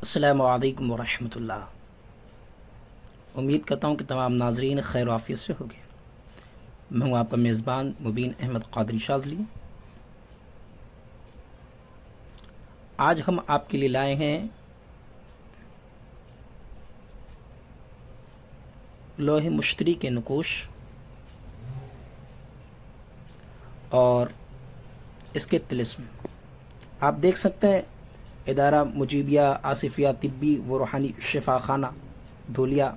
السلام علیکم ورحمۃ اللہ۔ امید کرتا ہوں کہ تمام ناظرین خیر و عافیت سے ہو گئے۔ میں ہوں آپ کا میزبان مبین احمد قادری شاذلی۔ آج ہم آپ کے لیے لائے ہیں لوح مشتری کے نقوش اور اس کے طلسم۔ آپ دیکھ سکتے ہیں ادارہ مجیبیہ آصفیہ طبی و روحانی شفا خانہ دھولیا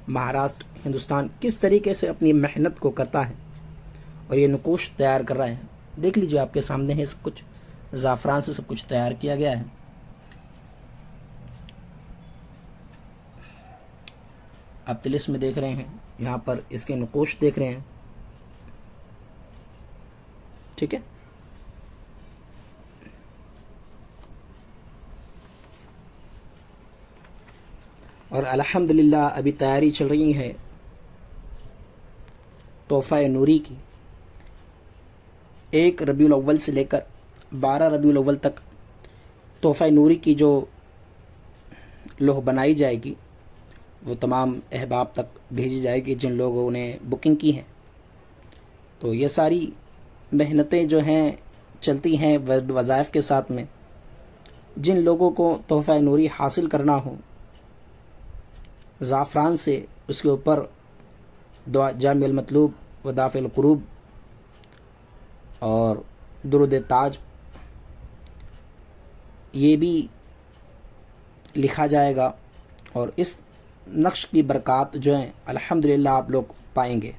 مہاراشٹر ہندوستان کس طریقے سے اپنی محنت کو کرتا ہے اور یہ نقوش تیار کر رہے ہیں۔ دیکھ لیجیے، آپ کے سامنے ہے، سب کچھ زعفران سے سب کچھ تیار کیا گیا ہے۔ آپ طلسم میں دیکھ رہے ہیں، یہاں پر اس کے نقوش دیکھ رہے ہیں، ٹھیک ہے۔ اور الحمدللہ ابھی تیاری چل رہی ہے تحفہ نوری کی۔ 1 ربیع الاول سے لے کر 12 ربیع الاول تک تحفہ نوری کی جو لوح بنائی جائے گی وہ تمام احباب تک بھیجی جائے گی جن لوگوں نے بکنگ کی ہے۔ تو یہ ساری محنتیں جو ہیں چلتی ہیں وظائف کے ساتھ میں۔ جن لوگوں کو تحفہ نوری حاصل کرنا ہو، زعفران سے اس کے اوپر دعا جامع المطلوب و دافع القروب اور درود تاج یہ بھی لکھا جائے گا، اور اس نقش کی برکات جو ہیں الحمدللہ آپ لوگ پائیں گے۔